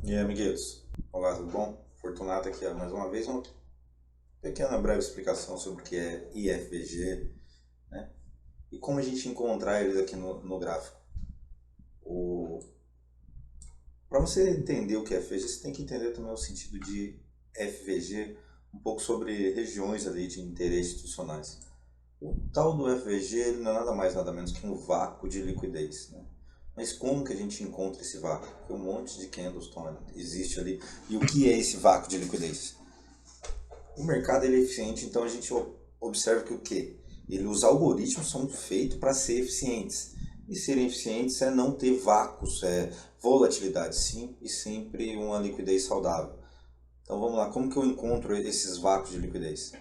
E aí, amiguinhos? Olá, tudo bom? Fortunato aqui, ó, mais uma vez, uma pequena breve explicação sobre o que é IFVG, né? E como a gente encontrar eles aqui no gráfico. O... Para você entender o que é FVG, você tem que entender também o sentido de FVG, um pouco sobre regiões ali de interesse institucionais. O tal do FVG ele não é nada mais nada menos que um vácuo de liquidez, né? Mas como que a gente encontra esse vácuo? Porque um monte de candlestone existe ali. E o que é esse vácuo de liquidez? O mercado ele é eficiente, então a gente observa que o quê? Os algoritmos são feitos para ser eficientes. E serem eficientes é não ter vácuos, é volatilidade sim e sempre uma liquidez saudável. Então vamos lá, como que eu encontro esses vácuos de liquidez?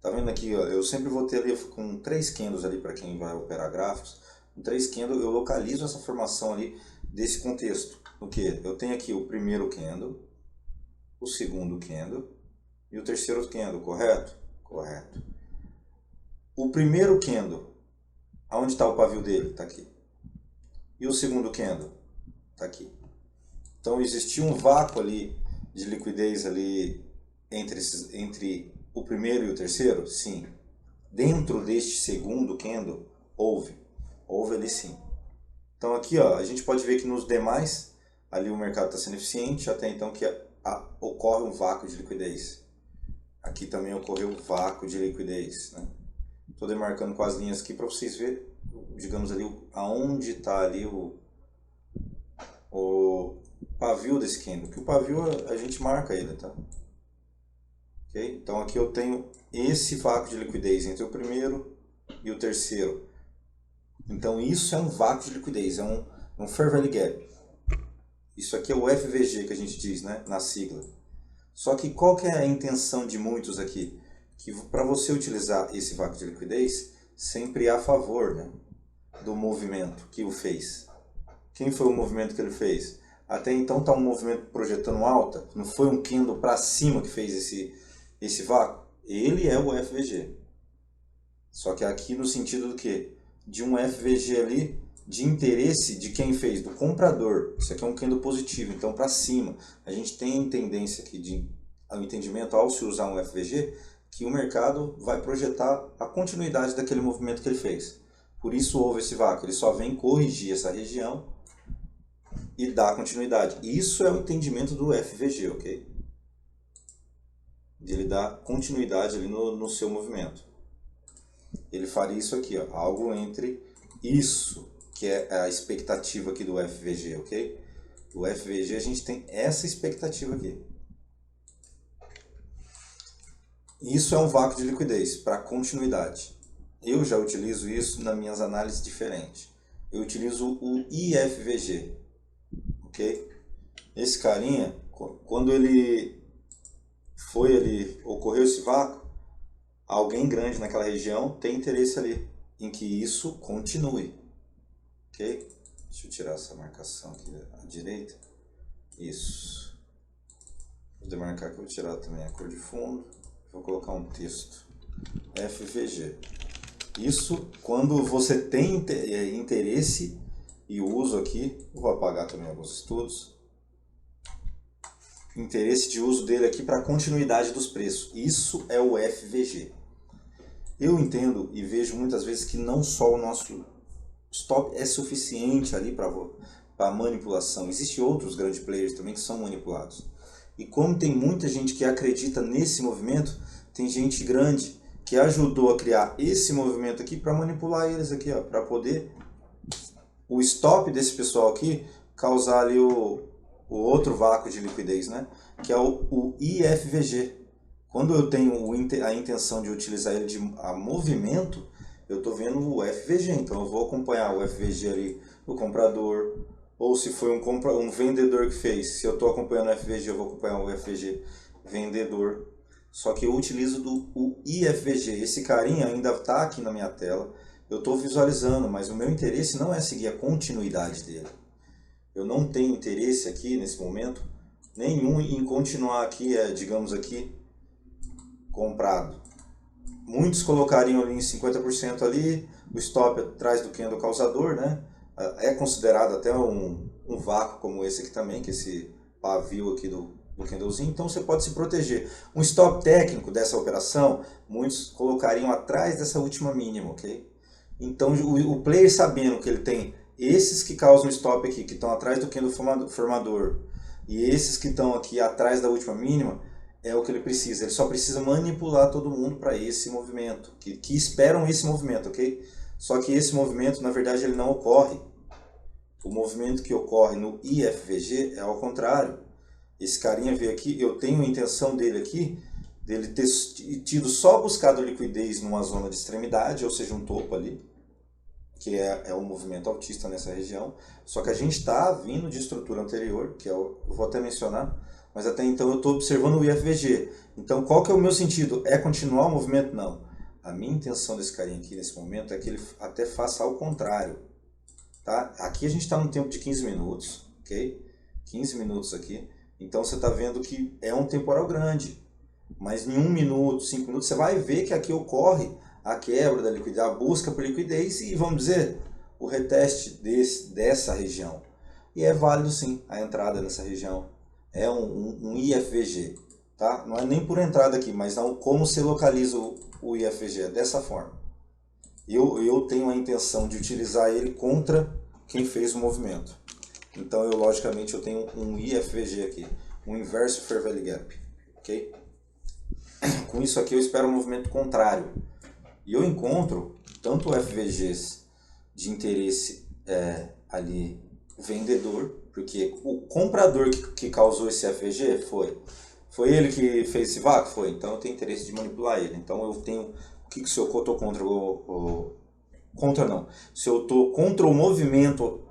Tá vendo aqui, ó, eu sempre vou ter ali com 3 candles ali para quem vai operar gráficos. Com 3 candles eu localizo essa formação ali desse contexto. O que? Eu tenho aqui o primeiro candle, o segundo candle e o terceiro candle, correto? Correto. O primeiro candle, aonde está o pavio dele? Está aqui. E o segundo candle? Está aqui. Então existia um vácuo ali de liquidez ali entre o primeiro e o terceiro? Sim. Dentro deste segundo candle, houve ali sim. Então aqui ó, a gente pode ver que nos demais, ali o mercado está sendo eficiente, até então que ocorre um vácuo de liquidez. Aqui também ocorreu um vácuo de liquidez, né? Estou demarcando com as linhas aqui para vocês verem, digamos ali, aonde está ali o pavio desse candle. Que o pavio a gente marca ele, tá? Okay? Então aqui eu tenho esse vácuo de liquidez entre o primeiro e o terceiro. Então isso é um vácuo de liquidez, é um Fair Value Gap. Isso aqui é o FVG que a gente diz, né, na sigla. Só que qual que é a intenção de muitos aqui? Que para você utilizar esse vácuo de liquidez, sempre a favor, né, do movimento que o fez. Quem foi o movimento que ele fez? Até então está um movimento projetando alta, não foi um candle para cima que fez esse vácuo? Ele é o FVG. Só que aqui no sentido do que? De um FVG ali de interesse de quem fez, do comprador. Isso aqui é um candle positivo, então para cima. A gente tem tendência aqui ao entendimento, ao se usar um FVG, que o mercado vai projetar a continuidade daquele movimento que ele fez. Por isso houve esse vácuo, ele só vem corrigir essa região e dar continuidade. Isso é o entendimento do FVG, ok? De ele dar continuidade ali no seu movimento. Ele faria isso aqui, ó, algo entre isso, que é a expectativa aqui do FVG, ok? O FVG a gente tem essa expectativa aqui. Isso é um vácuo de liquidez para continuidade. Eu já utilizo isso nas minhas análises diferentes. Eu utilizo o IFVG, ok? Esse carinha, quando ele ocorreu esse vácuo, alguém grande naquela região tem interesse ali em que isso continue, ok? Deixa eu tirar essa marcação aqui à direita. Isso. Vou demarcar aqui, vou tirar também a cor de fundo. Vou colocar um texto. FVG. Isso quando você tem interesse e uso aqui. Vou apagar também alguns estudos. Interesse de uso dele aqui para continuidade dos preços. Isso é o FVG. Eu entendo e vejo muitas vezes que não só o nosso stop é suficiente ali para manipulação. Existem outros grandes players também que são manipulados. E como tem muita gente que acredita nesse movimento, tem gente grande que ajudou a criar esse movimento aqui para manipular eles aqui, ó, para poder o stop desse pessoal aqui causar ali o outro vácuo de liquidez, né? Que é o IFVG. Quando eu tenho a intenção de utilizar ele a movimento, eu estou vendo o FVG, então eu vou acompanhar o FVG ali do comprador, ou se foi um vendedor que fez, se eu estou acompanhando o FVG, eu vou acompanhar o FVG vendedor. Só que eu utilizo o IFVG, esse carinha ainda está aqui na minha tela, eu estou visualizando, mas o meu interesse não é seguir a continuidade dele. Eu não tenho interesse aqui, nesse momento, nenhum em continuar aqui, digamos aqui, comprado. Muitos colocariam ali em 50% ali, o stop atrás do candle causador, né? É considerado até um vácuo como esse aqui também, que esse pavio aqui do candlezinho, então você pode se proteger. Um stop técnico dessa operação, muitos colocariam atrás dessa última mínima, ok? Então o player sabendo que ele tem esses que causam stop aqui, que estão atrás do candle formador, e esses que estão aqui atrás da última mínima, é o que ele precisa. Ele só precisa manipular todo mundo para esse movimento, que esperam esse movimento, ok? Só que esse movimento, na verdade, ele não ocorre. O movimento que ocorre no IFVG é ao contrário. Esse carinha veio aqui, eu tenho a intenção dele aqui, dele ter tido só buscado liquidez numa zona de extremidade, ou seja, um topo ali, que é um movimento altista nessa região. Só que a gente está vindo de estrutura anterior, que eu vou até mencionar, mas até então eu estou observando o IFVG. Então qual que é o meu sentido? É continuar o movimento? Não. A minha intenção desse carinha aqui nesse momento é que ele até faça ao contrário. Tá? Aqui a gente está no tempo de 15 minutos, ok? 15 minutos aqui. Então você está vendo que é um temporal grande. Mas em 1 minuto, 5 minutos, você vai ver que aqui ocorre a quebra da liquidez, a busca por liquidez e, vamos dizer, o reteste dessa região. E é válido sim a entrada nessa região. É um IFVG. Tá? Não é nem por entrada aqui, mas não como se localiza o IFVG. É dessa forma. Eu tenho a intenção de utilizar ele contra quem fez o movimento. Então, logicamente, eu tenho um IFVG aqui, um Inverse Fair Value Gap. Okay? Com isso aqui, eu espero um movimento contrário. E eu encontro tanto FVGs de interesse ali vendedor, porque o comprador que causou esse FVG foi ele que fez esse vácuo? Foi. Então, eu tenho interesse de manipular ele. Então, eu tenho... Se eu estou contra contra não. Se eu estou contra o movimento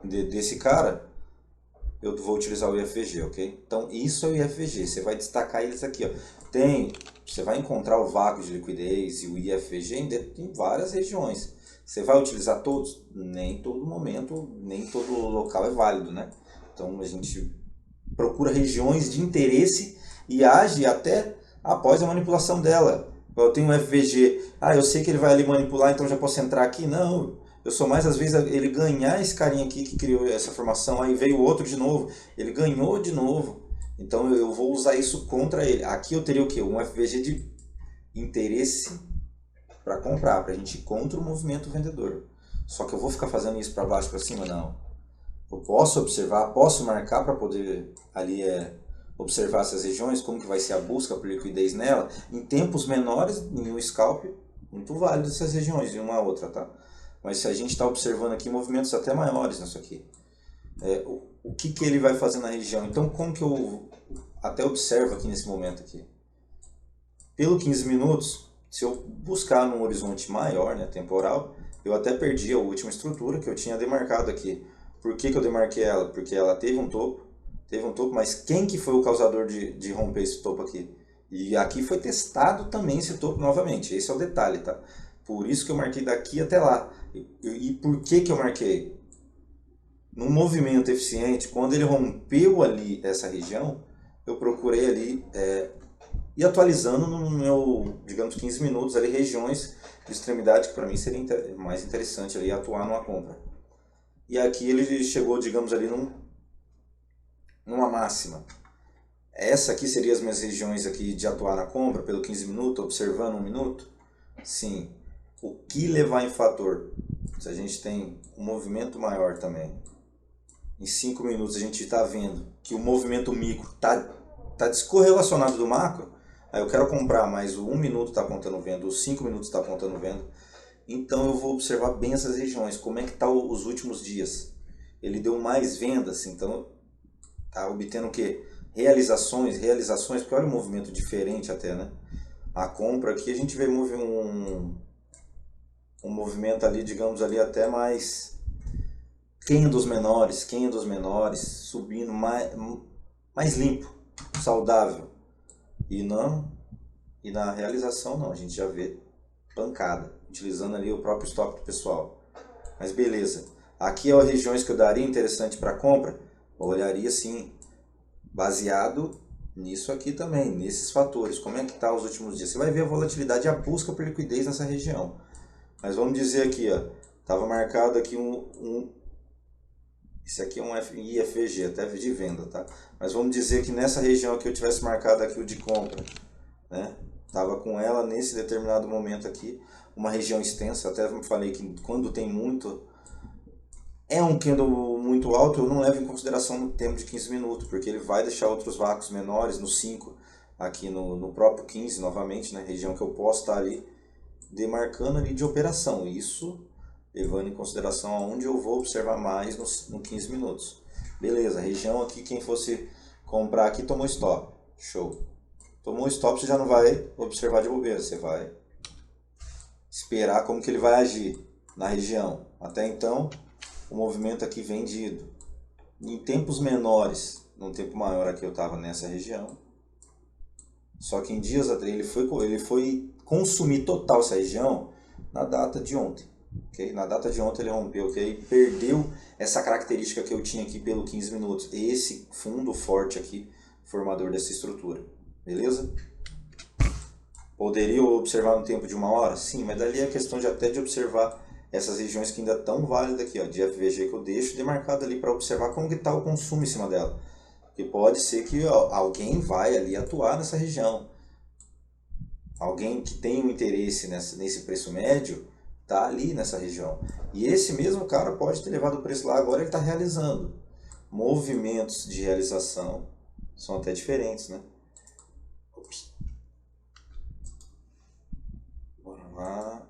desse cara, eu vou utilizar o IFVG, ok? Então, isso é o IFVG. Você vai destacar eles aqui, ó. Você vai encontrar o vácuo de liquidez e o IFVG em várias regiões. Você vai utilizar todos? Nem todo momento, nem todo local é válido, né? Então, a gente procura regiões de interesse e age até após a manipulação dela. Eu tenho um FVG, eu sei que ele vai ali manipular, então já posso entrar aqui? Não, eu sou mais, às vezes, ele ganhar esse carinha aqui que criou essa formação, aí veio outro de novo, ele ganhou de novo, então eu vou usar isso contra ele. Aqui eu teria o quê? Um FVG de interesse para comprar, para a gente ir contra o movimento vendedor. Só que eu vou ficar fazendo isso para baixo, para cima? Não. Eu posso observar, posso marcar para poder ali observar essas regiões, como que vai ser a busca por liquidez nela, em tempos menores, em um scalp, muito válido essas regiões, de uma a outra, tá? Mas se a gente está observando aqui movimentos até maiores nisso aqui, o que ele vai fazer na região? Então, como que eu até observo aqui nesse momento aqui? Pelo 15 minutos, se eu buscar num horizonte maior, né, temporal, eu até perdi a última estrutura que eu tinha demarcado aqui. Por que eu demarquei ela? Porque ela teve um topo, mas quem que foi o causador de romper esse topo aqui? E aqui foi testado também esse topo novamente, esse é o detalhe, tá? Por isso que eu marquei daqui até lá. E por que eu marquei? Num movimento eficiente, quando ele rompeu ali essa região, eu procurei ali ir atualizando no meu, digamos, 15 minutos ali, regiões de extremidade que para mim seria mais interessante ali atuar numa compra. E aqui ele chegou, digamos, ali numa máxima. Essa aqui seria as minhas regiões aqui de atuar na compra pelo 15 minutos, observando 1 minuto? Sim. O que levar em fator? Se a gente tem um movimento maior também, em 5 minutos a gente está vendo que o movimento micro está descorrelacionado do macro, aí eu quero comprar, mas o 1 minuto está apontando venda, os 5 minutos está apontando venda, então eu vou observar bem essas regiões, como é que está os últimos dias. Ele deu mais vendas, então está obtendo o quê? Realizações, porque olha o movimento diferente até, né? A compra aqui a gente vê um movimento ali, digamos ali até mais quem é dos menores, subindo mais limpo, saudável. E na realização não, a gente já vê pancada, utilizando ali o próprio stop do pessoal. Mas beleza, aqui é as regiões que eu daria interessante para compra, eu olharia sim, baseado nisso aqui também, nesses fatores, como é que está os últimos dias. Você vai ver a volatilidade e a busca por liquidez nessa região. Mas vamos dizer aqui, ó, estava marcado aqui Esse aqui é um IFVG, até de venda, tá? Mas vamos dizer que nessa região que eu tivesse marcado aqui o de compra, né? Tava com ela nesse determinado momento aqui, uma região extensa, até falei que quando tem muito, é um candle muito alto, eu não levo em consideração no tempo de 15 minutos, porque ele vai deixar outros vácuos menores no 5, aqui no próprio 15 novamente, né? Região que eu posso estar ali demarcando ali de operação, isso levando em consideração aonde eu vou observar mais no 15 minutos. Beleza, região aqui, quem fosse comprar aqui tomou stop, show. Tomou stop, você já não vai observar de bobeira, você vai esperar como que ele vai agir na região. Até então, o movimento aqui vendido. Em tempos menores, num tempo maior aqui eu estava nessa região. Só que em dias atrás ele foi consumir total essa região na data de ontem. Okay? Na data de ontem ele rompeu, okay? Perdeu essa característica que eu tinha aqui pelo 15 minutos. Esse fundo forte aqui, formador dessa estrutura. Beleza? Poderia observar no tempo de 1 hora? Sim, mas dali é questão de até de observar essas regiões que ainda estão válidas aqui, ó, de FVG que eu deixo demarcado ali para observar como que está o consumo em cima dela. Porque pode ser que alguém vai ali atuar nessa região. Alguém que tem um interesse nesse preço médio está ali nessa região. E esse mesmo cara pode ter levado o preço lá, agora ele está realizando. Movimentos de realização são até diferentes, né? Bora lá.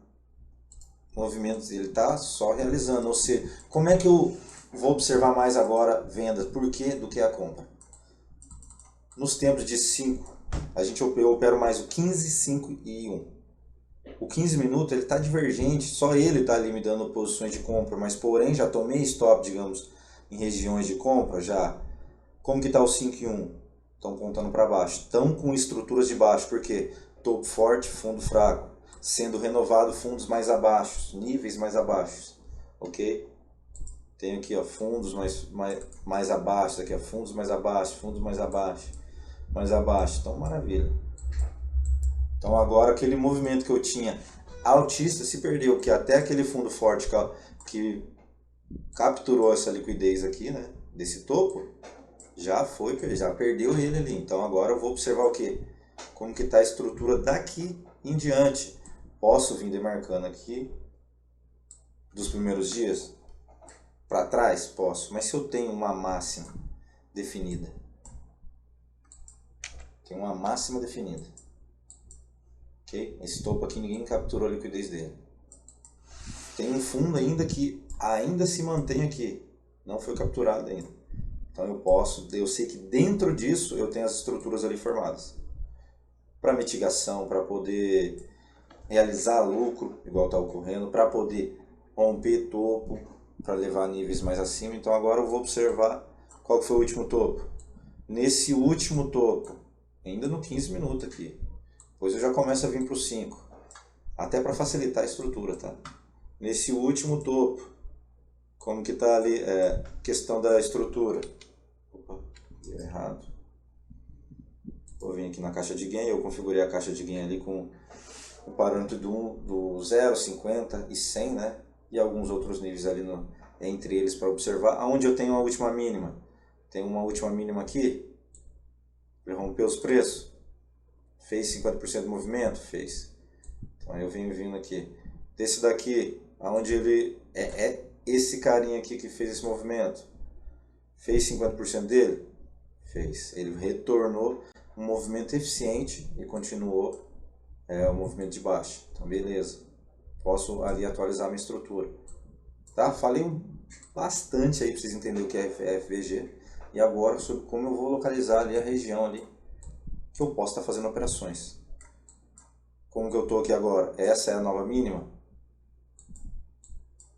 Movimentos, ele está só realizando. Ou seja, como é que eu vou observar mais agora vendas? Por quê? Do que a compra? Nos tempos de 5, eu opero mais o 15, 5 e 1. O 15 minutos ele está divergente, só ele está ali me dando posições de compra, mas porém já tomei stop, digamos, em regiões de compra já. Como que está o 5 e 1? Estão contando para baixo. Estão com estruturas de baixo, porque topo forte, fundo fraco. Sendo renovado fundos mais abaixo, níveis mais abaixo. Ok? Tenho aqui ó, fundos mais abaixo, aqui ó, fundos mais abaixo, fundos mais abaixo. Mais abaixo, então maravilha. Então agora aquele movimento que eu tinha altista se perdeu, que até aquele fundo forte que capturou essa liquidez aqui, né, desse topo, já perdeu ele ali. Então agora eu vou observar o que? Como que está a estrutura daqui em diante. Posso vir demarcando aqui dos primeiros dias para trás? Posso, mas se eu tenho uma máxima definida, tem uma máxima definida. Ok? Esse topo aqui ninguém capturou a liquidez dele. Tem um fundo ainda que ainda se mantém aqui. Não foi capturado ainda. Então eu sei que dentro disso eu tenho as estruturas ali formadas. Para mitigação, para poder realizar lucro, igual está ocorrendo, para poder romper topo, para levar níveis mais acima. Então agora eu vou observar qual foi o último topo. Nesse último topo, ainda no 15 minutos aqui. Depois eu já começo a vir para o 5. Até para facilitar a estrutura, tá? Nesse último topo, como que tá ali, questão da estrutura. Opa, deu errado. Vou vir aqui na caixa de gain, eu configurei a caixa de gain ali com o parâmetro do 0, 50 e 100, né? E alguns outros níveis ali entre eles para observar. Aonde eu tenho a última mínima? Tem uma última mínima aqui. Ele rompeu os preços. Fez 50% do movimento? Fez. Então eu venho vindo aqui. Desse daqui, aonde ele é esse carinha aqui que fez esse movimento. Fez 50% dele? Fez. Ele retornou um movimento eficiente e continuou o movimento de baixa. Então beleza. Posso ali atualizar minha estrutura. Tá? Falei bastante aí para vocês entenderem o que é FVG. E agora sobre como eu vou localizar ali a região ali que eu posso estar fazendo operações. Como que eu estou aqui agora? Essa é a nova mínima?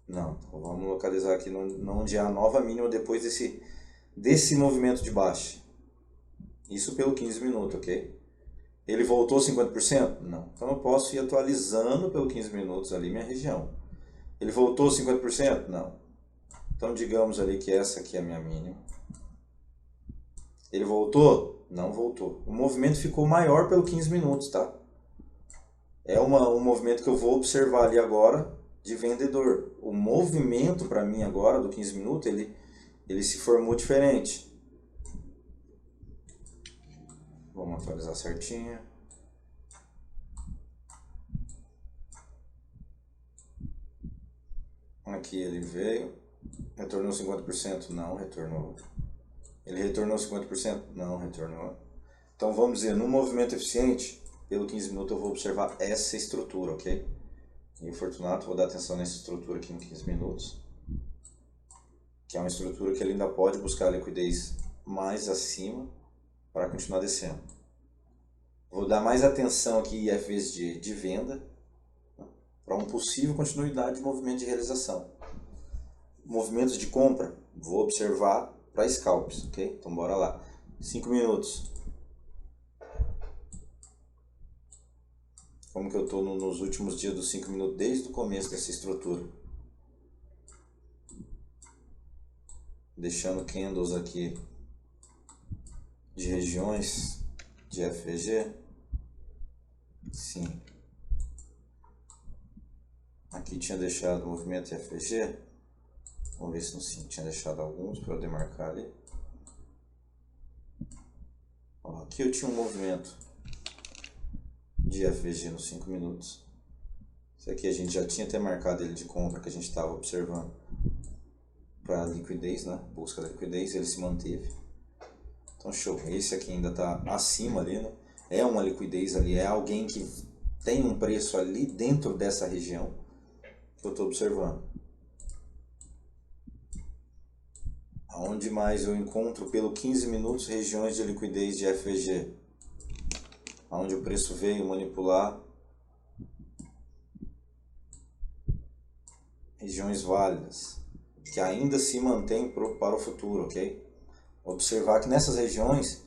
Não. Então vamos localizar aqui onde é a nova mínima depois desse movimento de baixa. Isso pelo 15 minutos, ok? Ele voltou 50%? Não. Então eu posso ir atualizando pelo 15 minutos ali minha região. Ele voltou 50%? Não. Então digamos ali que essa aqui é a minha mínima. Ele voltou? Não voltou. O movimento ficou maior pelo 15 minutos, tá? É um movimento que eu vou observar ali agora de vendedor. O movimento para mim agora do 15 minutos, ele se formou diferente. Vamos atualizar certinho. Aqui ele veio, retornou 50%? Não, retornou. Ele retornou 50%? Não, retornou. Então vamos dizer, no movimento eficiente, pelo 15 minutos eu vou observar essa estrutura, ok? E o Fortunato, vou dar atenção nessa estrutura aqui em 15 minutos. Que é uma estrutura que ele ainda pode buscar liquidez mais acima para continuar descendo. Vou dar mais atenção aqui em IFVs de venda, para uma possível continuidade de movimento de realização. Movimentos de compra, vou observar para scalps, ok? Então bora lá. 5 minutos. Como que eu estou nos últimos dias dos 5 minutos, desde o começo dessa estrutura. Deixando candles aqui de regiões de FVG. Sim. Aqui tinha deixado o movimento FVG. Vamos ver se no sim tinha deixado alguns para eu demarcar ali. Ó, aqui eu tinha um movimento de FVG nos 5 minutos. Esse aqui a gente já tinha até marcado ele de compra, que a gente estava observando para liquidez, né? Busca da liquidez, ele se manteve. Então show, esse aqui ainda está acima ali, né? É uma liquidez ali, é alguém que tem um preço ali dentro dessa região que eu estou observando. Aonde mais eu encontro pelo 15 minutos regiões de liquidez de FVG? Onde o preço veio manipular regiões válidas, que ainda se mantém para o futuro, ok? Observar que nessas regiões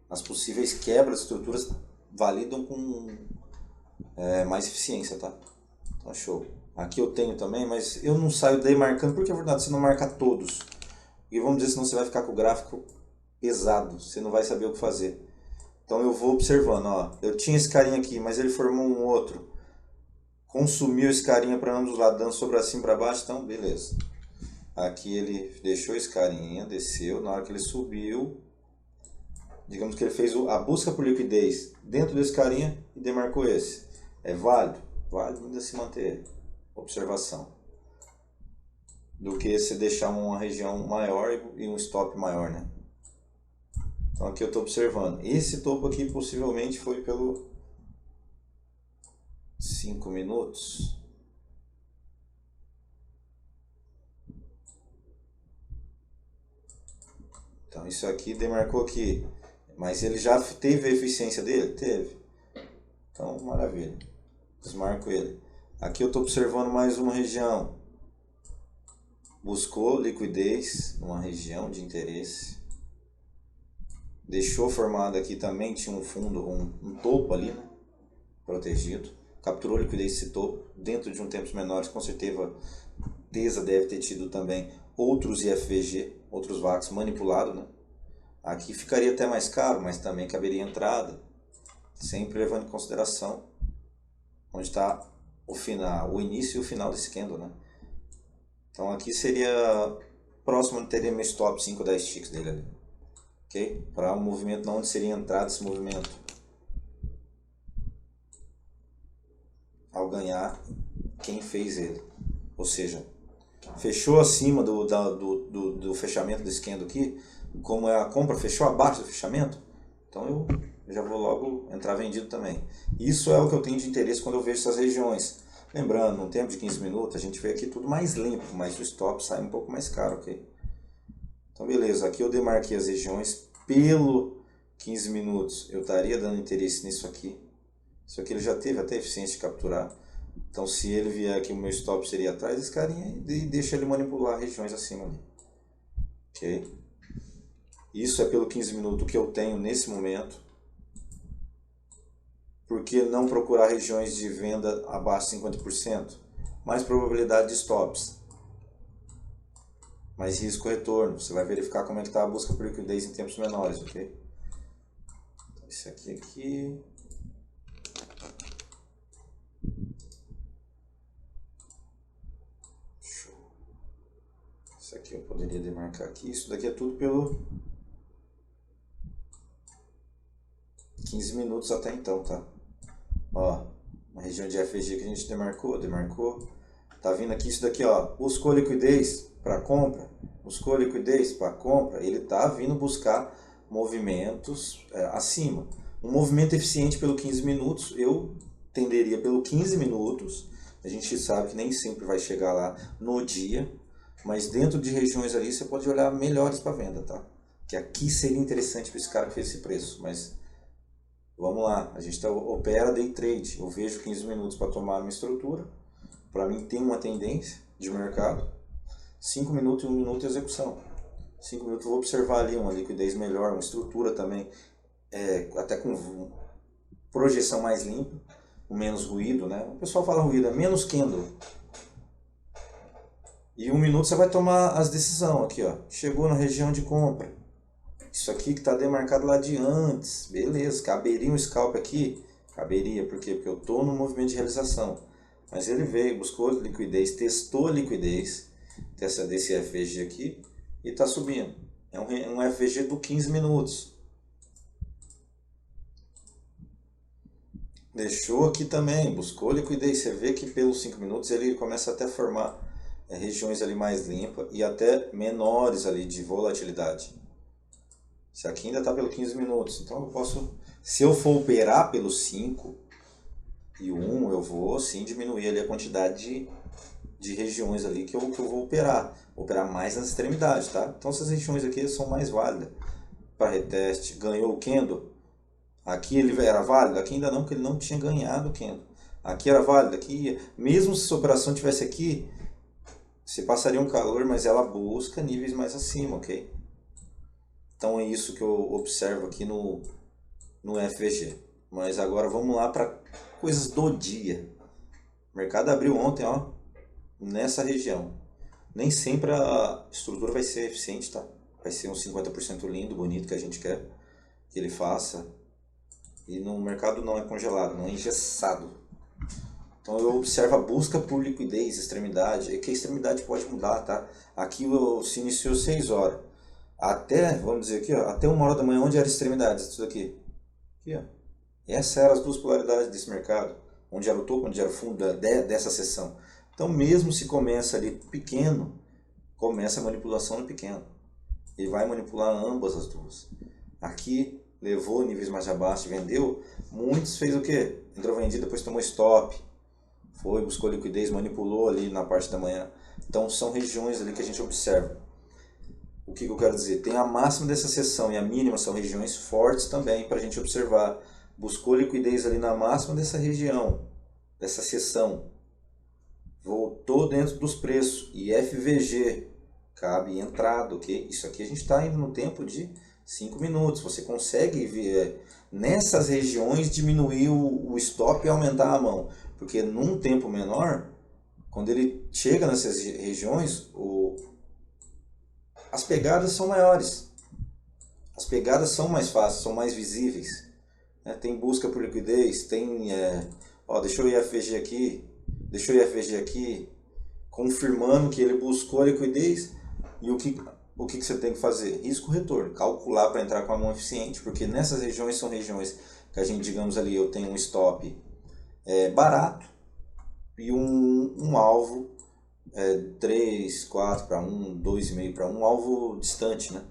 as possíveis quebras de estruturas validam com mais eficiência, tá? Então show. Aqui eu tenho também, mas eu não saio demarcando, porque é verdade, você não marca todos. E vamos dizer, senão você vai ficar com o gráfico pesado, você não vai saber o que fazer. Então eu vou observando, ó, eu tinha esse carinha aqui, mas ele formou um outro. Consumiu esse carinha para ambos os lados, dando sobre cima para baixo, então beleza. Aqui ele deixou esse carinha, desceu, na hora que ele subiu, digamos que ele fez a busca por liquidez dentro desse carinha e demarcou esse. É válido? Válido ainda se manter. Observação. Do que se deixar uma região maior e um stop maior, né? Então aqui eu estou observando. Esse topo aqui possivelmente foi pelo 5 minutos. Então isso aqui demarcou aqui. Mas ele já teve a eficiência dele? Teve. Então maravilha. Desmarco ele. Aqui eu estou observando mais uma região. Buscou liquidez numa região de interesse. Deixou formado aqui também, tinha um fundo, um topo ali, né? Protegido. Capturou liquidez desse topo. Dentro de um tempos menores, com certeza deve ter tido também outros IFVG, outros VAX manipulados, né? Aqui ficaria até mais caro, mas também caberia entrada. Sempre levando em consideração onde está o início e o final desse candle, né? Então aqui seria próximo, teria meu stop 5 10 ticks dele ali. Ok? Para um movimento onde seria entrada esse movimento. Ao ganhar quem fez ele. Ou seja, fechou acima do fechamento desse candle aqui, como é a compra, fechou abaixo do fechamento, então eu já vou logo entrar vendido também. Isso é o que eu tenho de interesse quando eu vejo essas regiões. Lembrando, num tempo de 15 minutos, a gente vê aqui tudo mais limpo, mas o stop sai um pouco mais caro, ok? Então beleza, aqui eu demarquei as regiões pelo 15 minutos, eu estaria dando interesse nisso aqui. Isso aqui ele já teve até eficiência de capturar. Então se ele vier aqui, o meu stop seria atrás desse carinha e deixa ele manipular regiões acima ali. Ok? Isso é pelo 15 minutos que eu tenho nesse momento. Por que não procurar regiões de venda abaixo de 50%? Mais probabilidade de stops. Mais risco retorno. Você vai verificar como é que está a busca por liquidez em tempos menores, ok? Então, esse aqui. Show. Esse Aqui eu poderia demarcar aqui. Isso daqui é tudo pelo 15 minutos até então, tá? Ó, uma região de FVG que a gente demarcou. Tá vindo aqui isso daqui, ó. Buscou liquidez para compra. Buscou liquidez para compra. Ele tá vindo buscar movimentos acima. Um movimento eficiente pelo 15 minutos, eu tenderia pelo 15 minutos. A gente sabe que nem sempre vai chegar lá no dia, mas dentro de regiões ali você pode olhar melhores para venda, tá? Que aqui seria interessante para esse cara que fez esse preço, mas vamos lá, a gente opera day trade, eu vejo 15 minutos para tomar a minha estrutura, para mim tem uma tendência de mercado, 5 minutos e 1 minuto de execução. 5 minutos eu vou observar ali uma liquidez melhor, uma estrutura também, até com projeção mais limpa, com menos ruído, né? O pessoal fala ruído, é menos candle. E 1 minuto você vai tomar as decisões aqui, ó. Chegou na região de compra. Isso aqui que está demarcado lá de antes. Beleza, caberia um scalp aqui? Caberia, por quê? Porque eu estou no movimento de realização. Mas ele veio, buscou liquidez, testou a liquidez desse FVG aqui e está subindo. É um FVG do 15 minutos. Deixou aqui também, buscou liquidez. Você vê que pelos 5 minutos ele começa até a formar regiões ali mais limpas e até menores ali de volatilidade. Isso aqui ainda está pelo 15 minutos, então eu posso, se eu for operar pelos 5 e 1, eu vou sim diminuir ali a quantidade de regiões ali que eu vou operar mais nas extremidades, tá? Então essas regiões aqui são mais válidas para reteste. Ganhou o candle, aqui ele era válido, aqui ainda não, porque ele não tinha ganhado o candle. Aqui era válido, aqui, mesmo se a operação tivesse aqui, você passaria um calor, mas ela busca níveis mais acima, ok? Então é isso que eu observo aqui no FVG. Mas agora vamos lá para coisas do dia. O mercado abriu ontem, ó, nessa região. Nem sempre a estrutura vai ser eficiente, tá? Vai ser uns 50% lindo, bonito que a gente quer que ele faça. E no mercado não é congelado, não é engessado. Então eu observo a busca por liquidez, extremidade, e que a extremidade pode mudar, tá? Aqui se iniciou 6 horas. Até, vamos dizer aqui, ó, até 1 hora da manhã, onde era extremidade? Isso daqui. Aqui, ó. Essas eram as duas polaridades desse mercado. Onde era o topo, onde era o fundo dessa sessão. Então mesmo se começa ali pequeno, começa a manipulação no pequeno. Ele vai manipular ambas as duas. Aqui levou níveis mais abaixo e vendeu. Muitos fez o quê? Entrou vendido, depois tomou stop. Foi, buscou liquidez, manipulou ali na parte da manhã. Então são regiões ali que a gente observa. O que eu quero dizer? Tem a máxima dessa sessão e a mínima são regiões fortes também para a gente observar. Buscou liquidez ali na máxima dessa região, dessa sessão. Voltou dentro dos preços. E FVG, cabe entrada, ok? Isso aqui a gente está indo no tempo de 5 minutos. Você consegue ver nessas regiões diminuir o stop e aumentar a mão. Porque num tempo menor, quando ele chega nessas regiões, as pegadas são maiores. As pegadas são mais fáceis, são mais visíveis. Tem busca por liquidez, tem... deixou o IFVG aqui, deixou o IFVG aqui, confirmando que ele buscou a liquidez. E o que você tem que fazer? Risco-retorno, calcular para entrar com a mão eficiente, porque nessas regiões são regiões que a gente, digamos ali, eu tenho um stop barato e um alvo 3, 4 para 1, 2,5 para 1, alvo distante, né?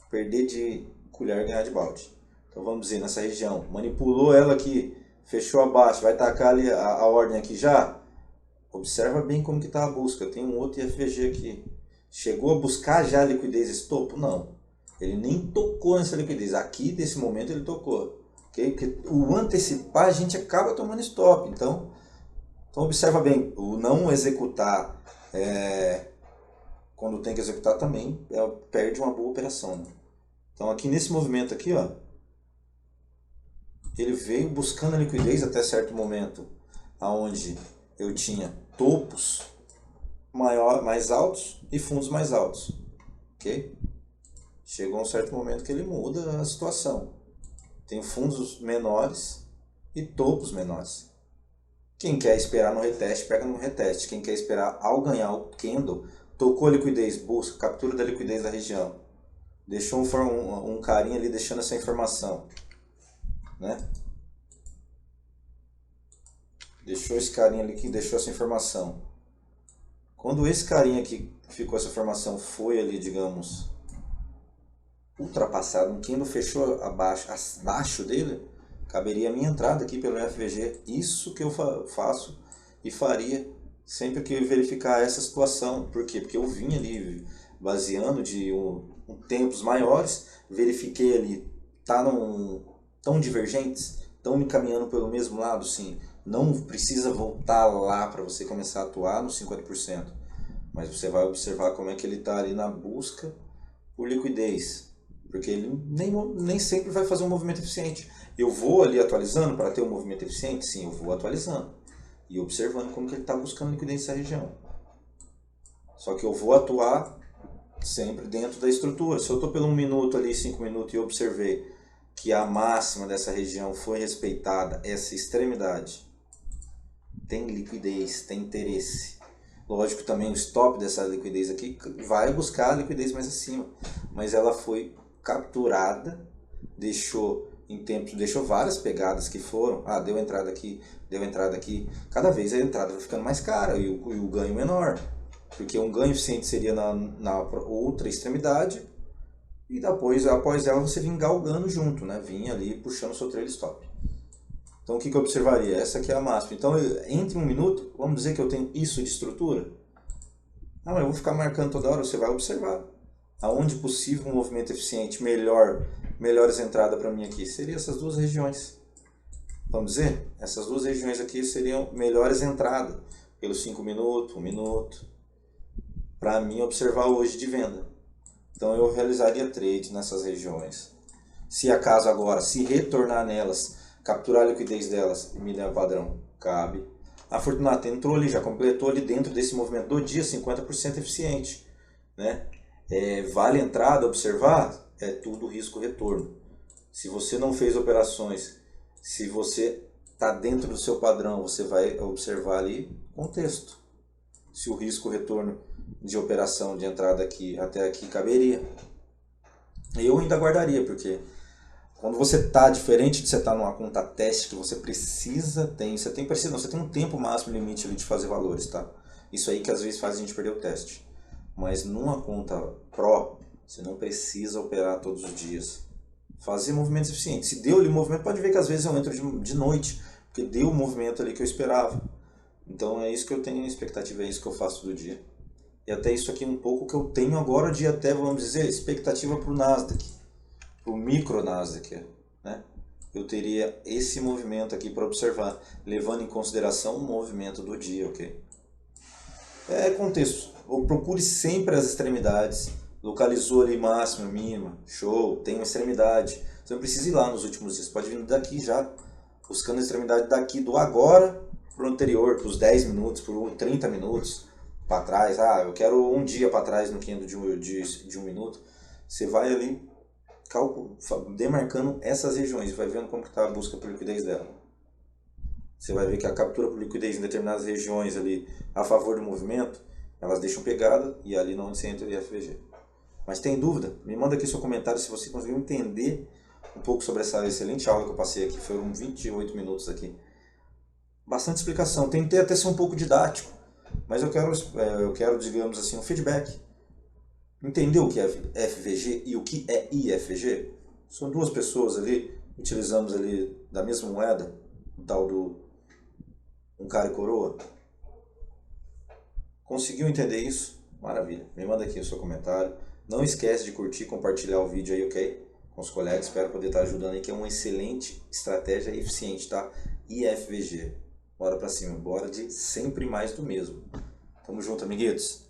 Perder de colher, ganhar de balde. Então vamos dizer, nessa região, manipulou ela aqui, fechou abaixo, vai tacar ali a ordem aqui já. Observa bem como que está a busca. Tem um outro IFVG aqui. Chegou a buscar já a liquidez esse topo? Não. Ele nem tocou nessa liquidez. Aqui, nesse momento, ele tocou. Okay? Porque o antecipar, a gente acaba tomando stop. Então observa bem. O não executar, quando tem que executar também, perde uma boa operação. Né? Então aqui nesse movimento aqui, ó, ele veio buscando a liquidez até certo momento, aonde eu tinha topos mais altos e fundos mais altos, ok? Chegou um certo momento que ele muda a situação. Tem fundos menores e topos menores. Quem quer esperar no reteste, pega no reteste. Quem quer esperar ao ganhar o candle, tocou a liquidez, busca, captura da liquidez da região. Deixou um carinha ali deixando essa informação, né? Deixou esse carinha ali que deixou essa informação. Quando esse carinha que ficou essa informação foi ali, digamos, ultrapassado, um candle fechou abaixo dele, caberia a minha entrada aqui pelo FVG. Isso que eu faço e faria sempre que eu verificar essa situação. Por quê? Porque eu vim ali baseando de tempos maiores, verifiquei ali, tão divergentes, estão me caminhando pelo mesmo lado, sim. Não precisa voltar lá para você começar a atuar nos 50%, mas você vai observar como é que ele está ali na busca por liquidez, porque ele nem sempre vai fazer um movimento eficiente. Eu vou ali atualizando para ter um movimento eficiente? Sim, eu vou atualizando e observando como que ele está buscando liquidez nessa região. Só que eu vou atuar sempre dentro da estrutura. Se eu estou pelo 1 minuto ali, 5 minutos, e observei que a máxima dessa região foi respeitada, essa extremidade, tem liquidez, tem interesse. Lógico, também o stop dessa liquidez aqui vai buscar a liquidez mais acima, mas ela foi capturada, deixou várias pegadas que foram, deu entrada aqui, deu entrada aqui. Cada vez a entrada vai ficando mais cara e o ganho menor, porque um ganho eficiente seria na outra extremidade, e depois, após ela, você vinha galgando junto, né? Vinha ali puxando o seu trail stop. Então o que eu observaria? Essa aqui é a máxima. Então entre 1 minuto, vamos dizer que eu tenho isso de estrutura? Não, eu vou ficar marcando toda hora, você vai observar. Aonde possível um movimento eficiente, melhores entradas para mim aqui, seriam essas duas regiões. Vamos dizer, essas duas regiões aqui seriam melhores entradas, pelos 5 minutos, 1 minuto, para mim observar hoje de venda. Então eu realizaria trade nessas regiões. Se acaso agora, se retornar nelas, capturar a liquidez delas e me der um padrão, cabe. A Fortunato entrou ali, já completou ali dentro desse movimento do dia, 50% eficiente, né? Vale entrada, observar, é tudo risco-retorno. Se você não fez operações, se você está dentro do seu padrão, você vai observar ali contexto. Se o risco-retorno de operação de entrada aqui até aqui caberia. Eu ainda guardaria, porque quando você está diferente de você estar numa conta teste que você você tem um tempo máximo limite ali de fazer valores, tá? Isso aí que às vezes faz a gente perder o teste. Mas numa conta Pro, você não precisa operar todos os dias. Fazer movimentos eficientes. Se deu ali o movimento, pode ver que às vezes eu entro de noite, porque deu o movimento ali que eu esperava. Então é isso que eu tenho expectativa, é isso que eu faço do dia. E até isso aqui um pouco que eu tenho agora de até, vamos dizer, expectativa para o Nasdaq, para o micro Nasdaq, né? Eu teria esse movimento aqui para observar, levando em consideração o movimento do dia, ok? Contexto. Procure sempre as extremidades. Localizou ali máxima, mínima, show, tem uma extremidade. Você não precisa ir lá nos últimos dias, pode vir daqui já, buscando a extremidade daqui do agora para o anterior, para os 10 minutos, para os 30 minutos para trás. Eu quero um dia para trás no candle de 1 minuto. Você vai ali demarcando essas regiões, vai vendo como está a busca por liquidez dela. Você vai ver que a captura por liquidez em determinadas regiões ali a favor do movimento, elas deixam pegada e ali não você entra o IFVG. Mas tem dúvida? Me manda aqui seu comentário se você conseguiu entender um pouco sobre essa excelente aula que eu passei aqui. Foram 28 minutos aqui. Bastante explicação. Tentei até ser um pouco didático, mas eu quero, digamos assim, um feedback. Entendeu o que é FVG e o que é IFVG? São duas pessoas ali, utilizamos ali da mesma moeda, o tal do um cara e coroa. Conseguiu entender isso? Maravilha. Me manda aqui o seu comentário. Não esquece de curtir e compartilhar o vídeo aí, ok? Com os colegas. Espero poder estar ajudando aí, que é uma excelente estratégia eficiente, tá? IFVG. Bora pra cima. Bora de sempre mais do mesmo. Tamo junto, amiguitos.